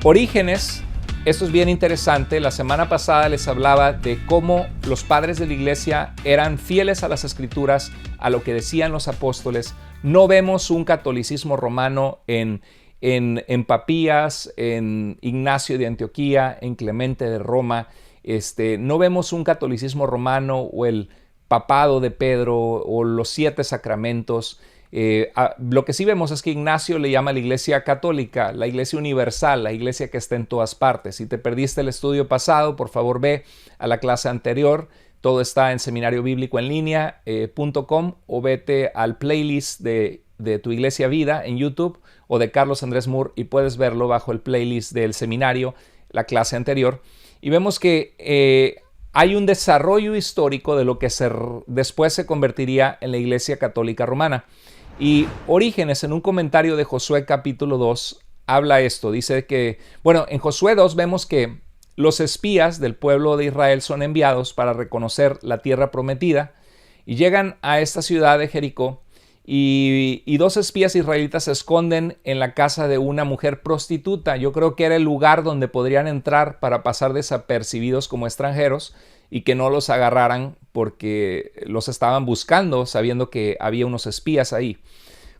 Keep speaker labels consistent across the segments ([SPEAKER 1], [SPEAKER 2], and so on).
[SPEAKER 1] Orígenes, esto es bien interesante. La semana pasada les hablaba de cómo los padres de la iglesia eran fieles a las escrituras, a lo que decían los apóstoles. No vemos un catolicismo romano en Papías, en Ignacio de Antioquía, en Clemente de Roma. No vemos un catolicismo romano o el papado de Pedro o los 7 sacramentos. Lo que sí vemos es que Ignacio le llama a la iglesia católica, la iglesia universal, la iglesia que está en todas partes. Si te perdiste el estudio pasado, por favor ve a la clase anterior. Todo está en seminariobiblicoenlinea.com o vete al playlist de Tu Iglesia Vida en YouTube o de Carlos Andrés Moore y puedes verlo bajo el playlist del seminario, la clase anterior. Y vemos que hay un desarrollo histórico de lo que después se convertiría en la Iglesia Católica Romana. Y Orígenes, en un comentario de Josué capítulo 2, habla esto. Dice que, en Josué 2 vemos que los espías del pueblo de Israel son enviados para reconocer la tierra prometida y llegan a esta ciudad de Jericó y 2 espías israelitas se esconden en la casa de una mujer prostituta. Yo creo que era el lugar donde podrían entrar para pasar desapercibidos como extranjeros y que no los agarraran porque los estaban buscando sabiendo que había unos espías ahí.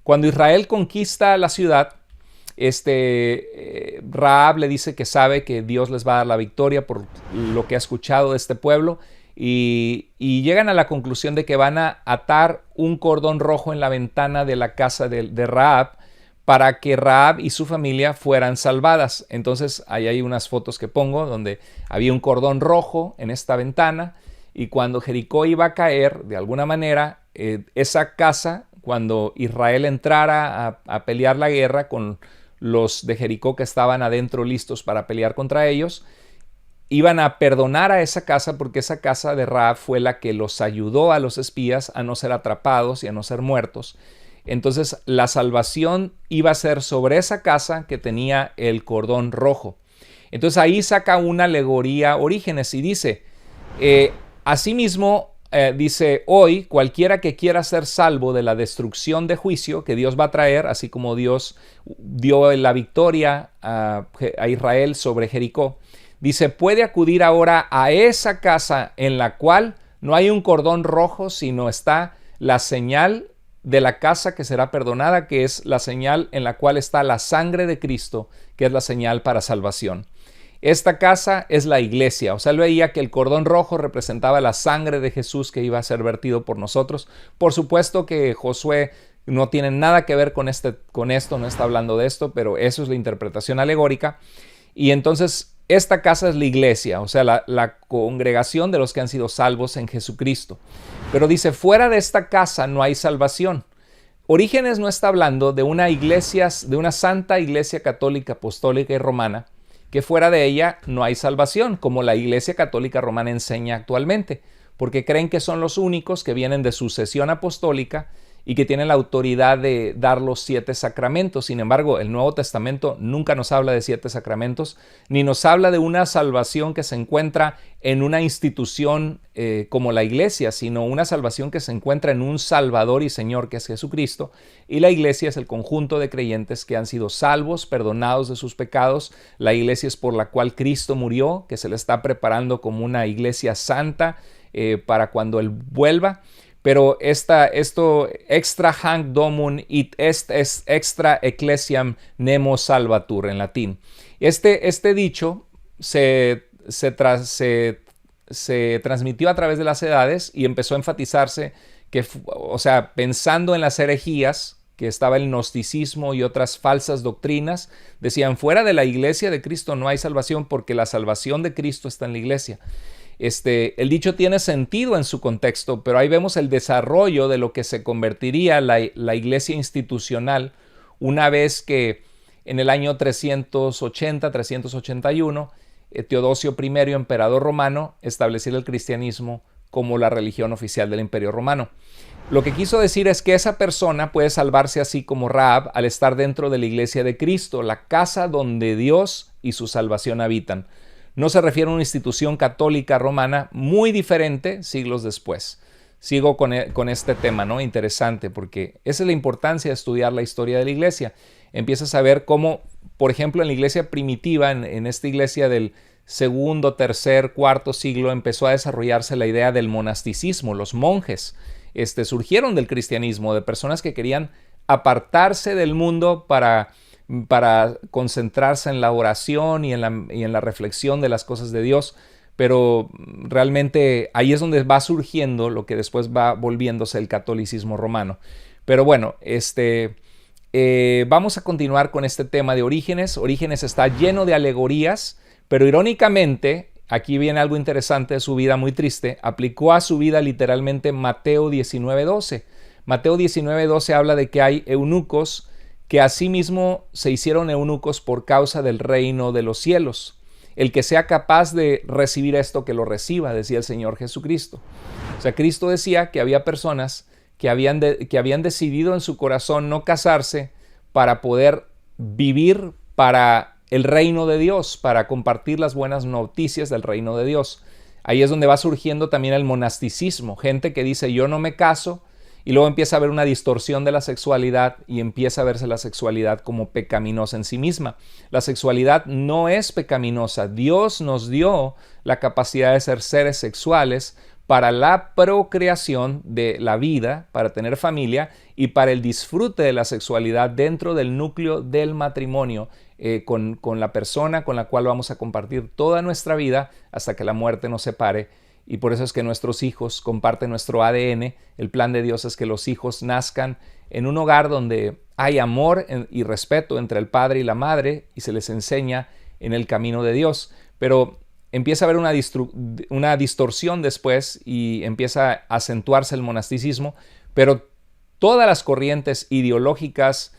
[SPEAKER 1] Cuando Israel conquista la ciudad, Rahab le dice que sabe que Dios les va a dar la victoria por lo que ha escuchado de este pueblo y llegan a la conclusión de que van a atar un cordón rojo en la ventana de la casa de Rahab para que Rahab y su familia fueran salvadas. Entonces ahí hay unas fotos que pongo donde había un cordón rojo en esta ventana y cuando Jericó iba a caer, de alguna manera, esa casa, cuando Israel entrara a pelear la guerra con los de Jericó que estaban adentro listos para pelear contra ellos, iban a perdonar a esa casa porque esa casa de Rahab fue la que los ayudó a los espías a no ser atrapados y a no ser muertos. Entonces la salvación iba a ser sobre esa casa que tenía el cordón rojo. Entonces ahí saca una alegoría Orígenes y dice, asimismo, dice, hoy cualquiera que quiera ser salvo de la destrucción de juicio que Dios va a traer, así como Dios dio la victoria a Israel sobre Jericó, dice, puede acudir ahora a esa casa en la cual no hay un cordón rojo, sino está la señal de la casa que será perdonada, que es la señal en la cual está la sangre de Cristo, que es la señal para salvación. Esta casa es la iglesia. O sea, él veía que el cordón rojo representaba la sangre de Jesús que iba a ser vertido por nosotros. Por supuesto que Josué no tiene nada que ver con esto, no está hablando de esto, pero eso es la interpretación alegórica. Y entonces esta casa es la iglesia, o sea, la congregación de los que han sido salvos en Jesucristo. Pero dice, fuera de esta casa no hay salvación. Orígenes no está hablando de una iglesia, de una santa iglesia católica, apostólica y romana, que fuera de ella no hay salvación, como la iglesia católica romana enseña actualmente, porque creen que son los únicos que vienen de sucesión apostólica y que tienen la autoridad de dar los 7 sacramentos. Sin embargo, el Nuevo Testamento nunca nos habla de 7 sacramentos, ni nos habla de una salvación que se encuentra en una institución como la iglesia, sino una salvación que se encuentra en un Salvador y Señor que es Jesucristo. Y la iglesia es el conjunto de creyentes que han sido salvos, perdonados de sus pecados. La iglesia es por la cual Cristo murió, que se le está preparando como una iglesia santa para cuando Él vuelva. Pero esto extra hanc domum it est extra ecclesiam nemo salvatur en latín. Este dicho se transmitió a través de las edades y empezó a enfatizarse que, o sea, pensando en las herejías, que estaba el gnosticismo y otras falsas doctrinas, decían, fuera de la iglesia de Cristo no hay salvación porque la salvación de Cristo está en la iglesia. El dicho tiene sentido en su contexto, pero ahí vemos el desarrollo de lo que se convertiría la iglesia institucional una vez que en el año 381, Teodosio I, emperador romano, estableciera el cristianismo como la religión oficial del Imperio Romano. Lo que quiso decir es que esa persona puede salvarse así como Rahab al estar dentro de la iglesia de Cristo, la casa donde Dios y su salvación habitan. No se refiere a una institución católica romana muy diferente siglos después, sigo con este tema, ¿no? Interesante, porque esa es la importancia de estudiar la historia de la iglesia. Empiezas a ver cómo, por ejemplo, en la iglesia primitiva, en esta iglesia del segundo, tercer, cuarto siglo, empezó a desarrollarse la idea del monasticismo. Los monjes surgieron del cristianismo, de personas que querían apartarse del mundo para concentrarse en la oración y en la reflexión de las cosas de Dios. Pero realmente ahí es donde va surgiendo lo que después va volviéndose el catolicismo romano. Pero bueno, vamos a continuar con este tema de Orígenes. Orígenes está lleno de alegorías, pero irónicamente, aquí viene algo interesante de su vida, muy triste, aplicó a su vida literalmente Mateo 19:12. Mateo 19:12 habla de que hay eunucos que asimismo se hicieron eunucos por causa del reino de los cielos. El que sea capaz de recibir esto, que lo reciba, decía el Señor Jesucristo. O sea, Cristo decía que había personas que habían decidido en su corazón no casarse para poder vivir para el reino de Dios, para compartir las buenas noticias del reino de Dios. Ahí es donde va surgiendo también el monasticismo, gente que dice yo no me caso, y luego empieza a haber una distorsión de la sexualidad y empieza a verse la sexualidad como pecaminosa en sí misma. La sexualidad no es pecaminosa. Dios nos dio la capacidad de ser seres sexuales para la procreación de la vida, para tener familia y para el disfrute de la sexualidad dentro del núcleo del matrimonio con la persona con la cual vamos a compartir toda nuestra vida hasta que la muerte nos separe. Y por eso es que nuestros hijos comparten nuestro ADN. El plan de Dios es que los hijos nazcan en un hogar donde hay amor y respeto entre el padre y la madre y se les enseña en el camino de Dios. Pero empieza a haber una distorsión después y empieza a acentuarse el monasticismo. Pero todas las corrientes ideológicas,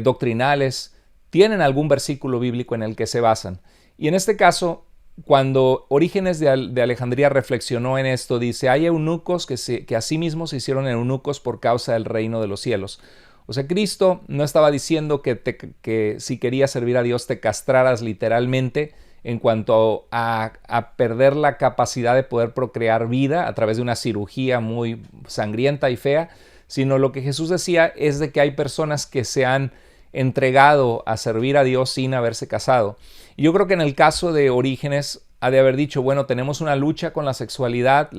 [SPEAKER 1] doctrinales, tienen algún versículo bíblico en el que se basan. Y en este caso, cuando Orígenes de Alejandría reflexionó en esto, dice, hay eunucos que asimismo se hicieron eunucos por causa del reino de los cielos. O sea, Cristo no estaba diciendo que si querías servir a Dios te castraras literalmente en cuanto a perder la capacidad de poder procrear vida a través de una cirugía muy sangrienta y fea, sino lo que Jesús decía es de que hay personas que se han entregado a servir a Dios sin haberse casado. Y yo creo que en el caso de Orígenes ha de haber dicho, bueno, tenemos una lucha con la sexualidad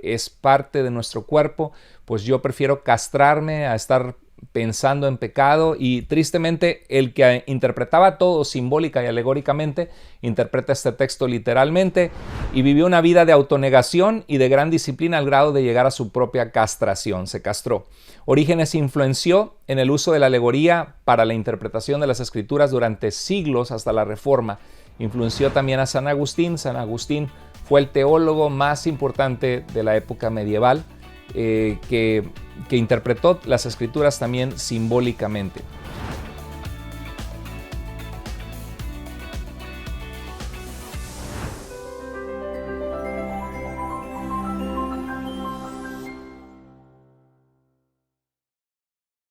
[SPEAKER 1] es parte de nuestro cuerpo, pues yo prefiero castrarme a estar pensando en pecado. Y tristemente el que interpretaba todo simbólica y alegóricamente interpreta este texto literalmente y vivió una vida de autonegación y de gran disciplina al grado de llegar a su propia castración, se castró. Orígenes influenció en el uso de la alegoría para la interpretación de las escrituras durante siglos hasta la Reforma. Influenció también a San Agustín. San Agustín fue el teólogo más importante de la época medieval que interpretó las escrituras también simbólicamente.